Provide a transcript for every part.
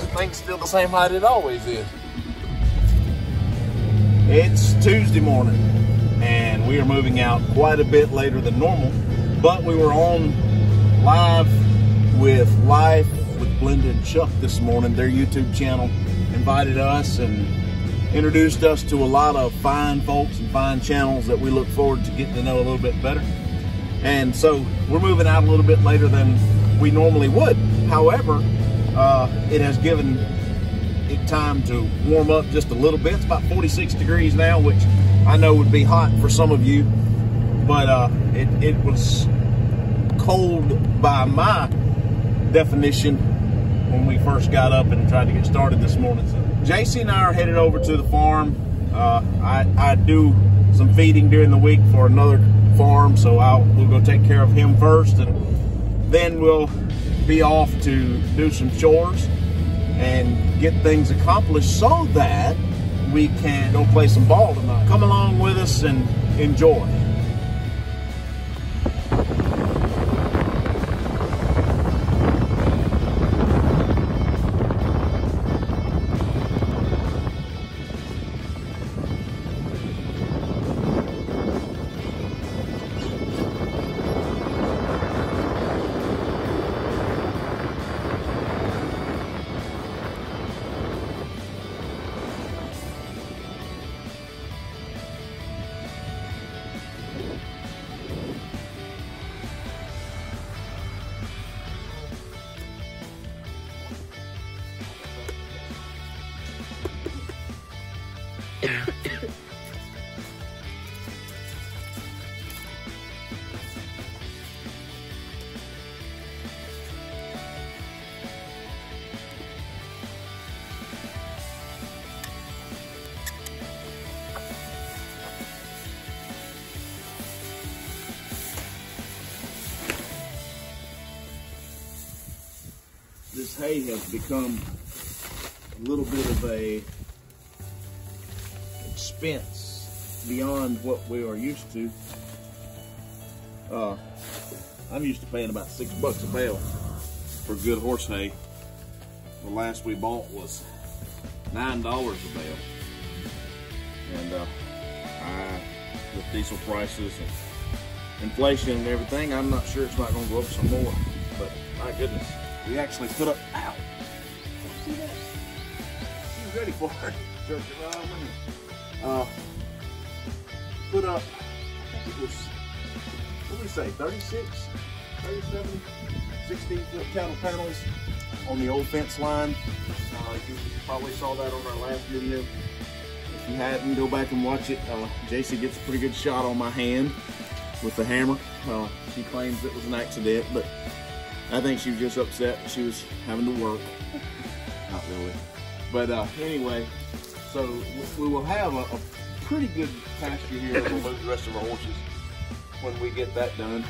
thing's still the same height it always is. It's Tuesday morning, and we are moving out quite a bit later than normal, but we were on live with Life with Blenda and Chuck this morning. Their YouTube channel invited us and introduced us to a lot of fine folks and fine channels that we look forward to getting to know a little bit better. And so we're moving out a little bit later than we normally would. However, it has given it time to warm up just a little bit. It's about 46 degrees now, which I know would be hot for some of you, but it was cold by my definition when we first got up and tried to get started this morning. So Jaycie and I are headed over to the farm. I do some feeding during the week for another farm, so we'll go take care of him first, and then we'll be off to do some chores and get things accomplished so that we can go play some ball tonight. Come along with us and enjoy. This hay has become a little bit of a expense beyond what we are used to. I'm used to paying about $6 a bale for good horse hay. The last we bought was $9 a bale. And with diesel prices and inflation and everything, I'm not sure it's not going to go up some more. But my goodness. We actually put up, ow, see that? She was ready for it. Jerked it right over here. Put up, I think it was, what did we say, 36, 37, 16-foot cattle panels on the old fence line. You probably saw that on our last video. If you hadn't, go back and watch it. Jaycie gets a pretty good shot on my hand with the hammer. She claims it was an accident, but I think she was just upset she was having to work. Not really. But anyway, so we will have a pretty good pasture here. We'll move the rest of our horses when we get that done.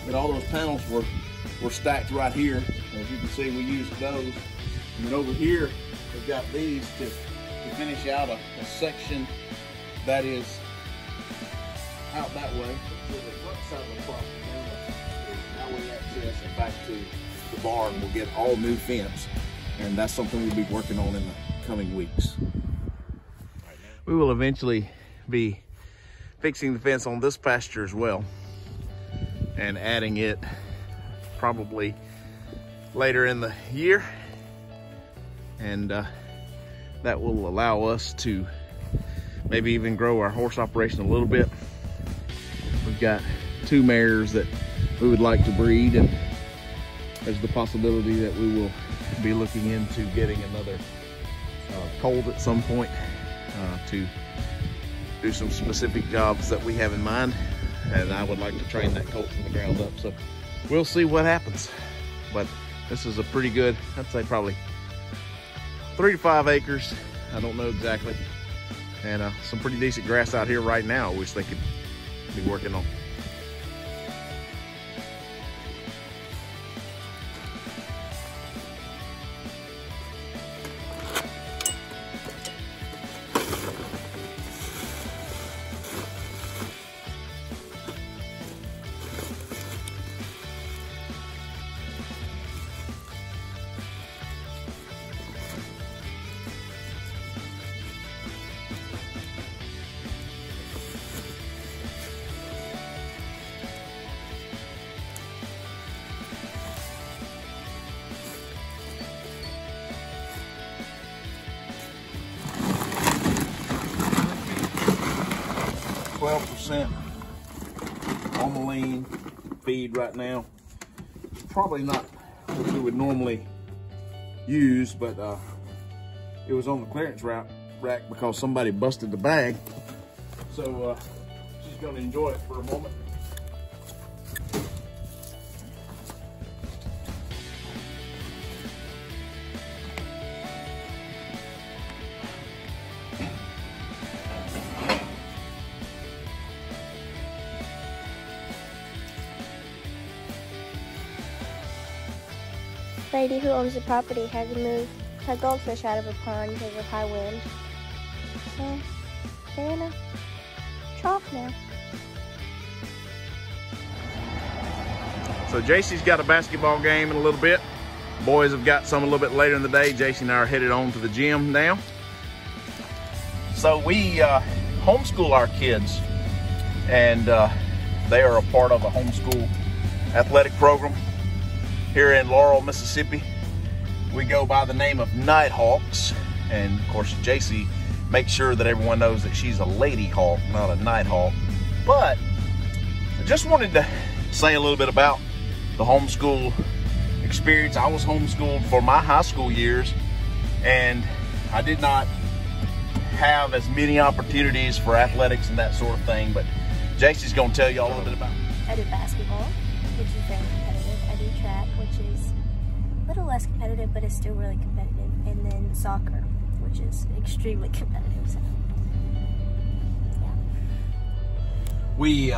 But all those panels were stacked right here. As you can see, we used those. And then over here, we've got these to finish out a section that is out that way. To the front side of the property. Now we access and back to the barn. We'll get all new fence, and that's something we'll be working on in the coming weeks. We will eventually be fixing the fence on this pasture as well and adding it probably later in the year, and that will allow us to maybe even grow our horse operation a little bit. We've got 2 mares that we would like to breed, and there's the possibility that we will be looking into getting another colt at some point to do some specific jobs that we have in mind, and I would like to train that colt from the ground up. So we'll see what happens, but this is a pretty good, I'd say probably 3 to 5 acres. I don't know exactly, and some pretty decent grass out here right now, which they could be working on. 12% formalin feed right now. Probably not what we would normally use, but it was on the clearance rack because somebody busted the bag. So she's going to enjoy it for a moment. Lady who owns the property had to move her goldfish out of a pond because of high wind. So they're in a trough now. So Jaycie's got a basketball game in a little bit. Boys have got some a little bit later in the day. Jaycie and I are headed on to the gym now. So we homeschool our kids, and they are a part of a homeschool athletic program here in Laurel, Mississippi. We go by the name of Nighthawks, and of course Jaycie makes sure that everyone knows that she's a lady hawk, not a nighthawk. But I just wanted to say a little bit about the homeschool experience. I was homeschooled for my high school years, and I did not have as many opportunities for athletics and that sort of thing, but Jaycie's gonna tell you all a little bit about it. I do basketball, which is very competitive. I do track, which is a little less competitive, but it's still really competitive. And then soccer, which is extremely competitive. So, yeah. We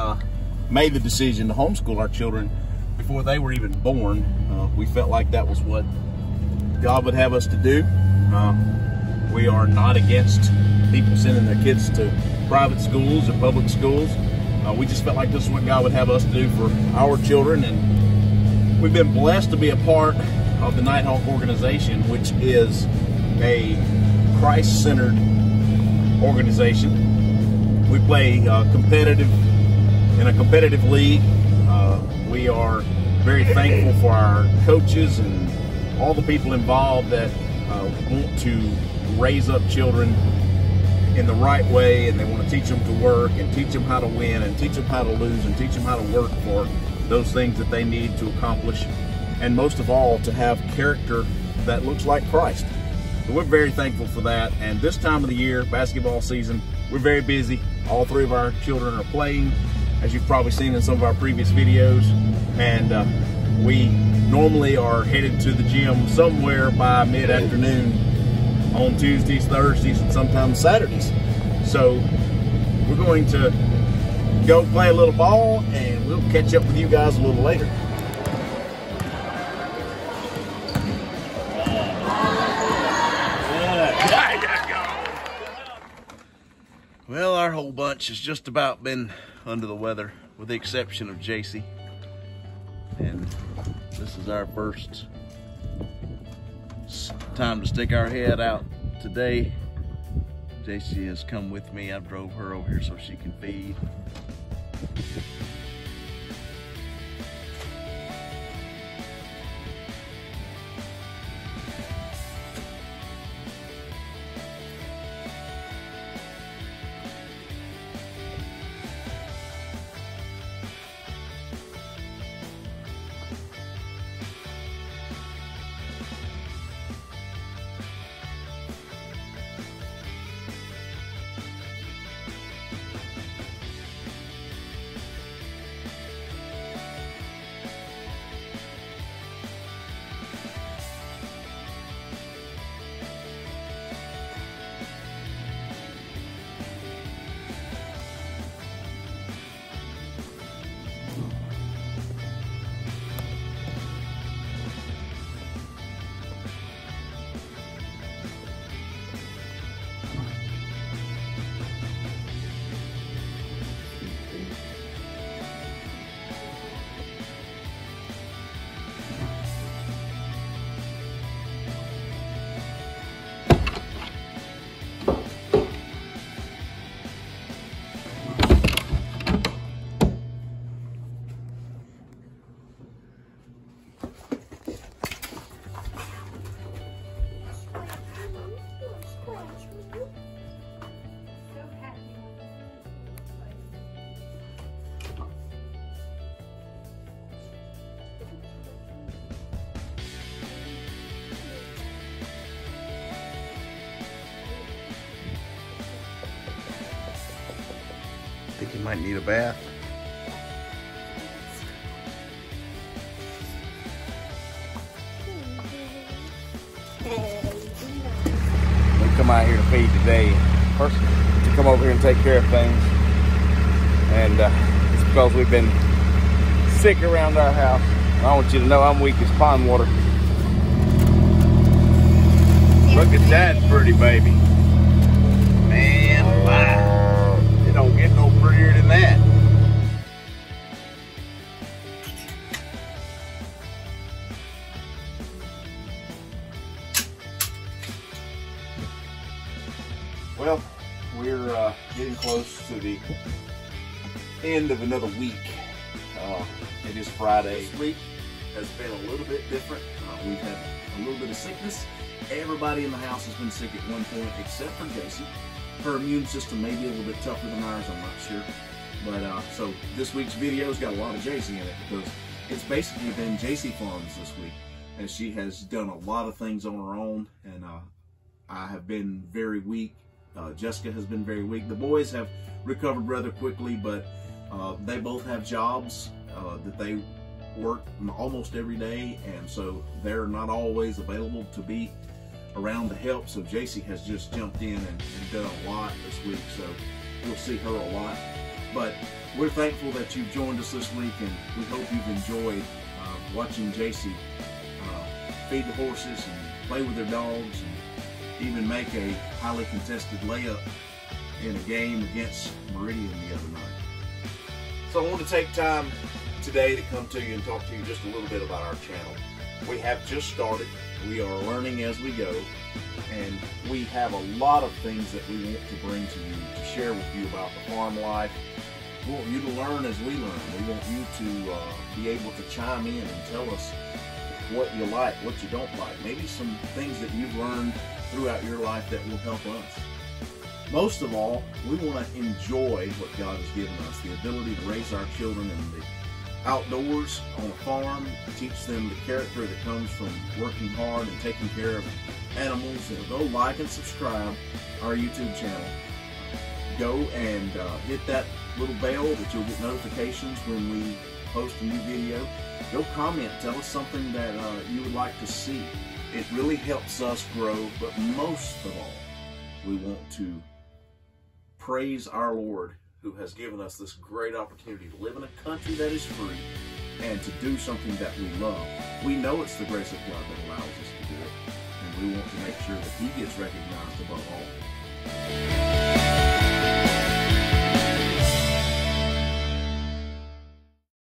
made the decision to homeschool our children before they were even born. We felt like that was what God would have us to do. We are not against people sending their kids to private schools or public schools. We just felt like this is what God would have us to do for our children, and we've been blessed to be a part of the Nighthawk organization, which is a Christ-centered organization. We play in a competitive league. We are very thankful for our coaches and all the people involved that want to raise up children in the right way, and they want to teach them to work and teach them how to win and teach them how to lose and teach them how to work for those things that they need to accomplish, and most of all to have character that looks like Christ. So we're very thankful for that. And this time of the year, basketball season, we're very busy. All three of our children are playing, as you've probably seen in some of our previous videos, and we normally are headed to the gym somewhere by mid-afternoon on Tuesdays, Thursdays, and sometimes Saturdays. So we're going to go play a little ball, and we'll catch up with you guys a little later. Well, our whole bunch has just about been under the weather, with the exception of Jaycie. And this is our first time to stick our head out today. Jaycie has come with me. I drove her over here so she can feed. think he might need a bath. We come out here to feed today. First, to come over here and take care of things. And it's because we've been sick around our house. I want you to know I'm weak as pond water. Look at that pretty baby. Man, wow. It don't get no prettier than that. Well, we're getting close to the end of another week. It is Friday. This week has been a little bit different. We've had a little bit of sickness. Everybody in the house has been sick at one point except for Jaycie. Her immune system may be a little bit tougher than ours, I'm not sure. But so this week's video's got a lot of Jaycie in it because it's basically been Jaycie Farms this week, as she has done a lot of things on her own, and I have been very weak. Jessica has been very weak. The boys have recovered rather quickly, but they both have jobs that they work almost every day, and so they're not always available to be around to help. So Jaycie has just jumped in and done a lot this week, so you'll see her a lot. But we're thankful that you've joined us this week, and we hope you've enjoyed watching Jaycie feed the horses and play with their dogs, and even make a highly contested layup in a game against Meridian the other night. So I want to take time today to come to you and talk to you just a little bit about our channel. We have just started. We are learning as we go, and we have a lot of things that we want to bring to you, to share with you about the farm life. We want you to learn as we learn. We want you to be able to chime in and tell us what you like, what you don't like, maybe some things that you've learned throughout your life that will help us. Most of all, we want to enjoy what God has given us, the ability to raise our children in the outdoors, on a farm, teach them the character that comes from working hard and taking care of animals. And go like and subscribe our YouTube channel. Go and hit that little bell that you'll get notifications when we post a new video. Go comment, tell us something that you would like to see. It really helps us grow, but most of all, we want to praise our Lord, who has given us this great opportunity to live in a country that is free and to do something that we love. We know it's the grace of God that allows us to do it, and we want to make sure that He gets recognized above all.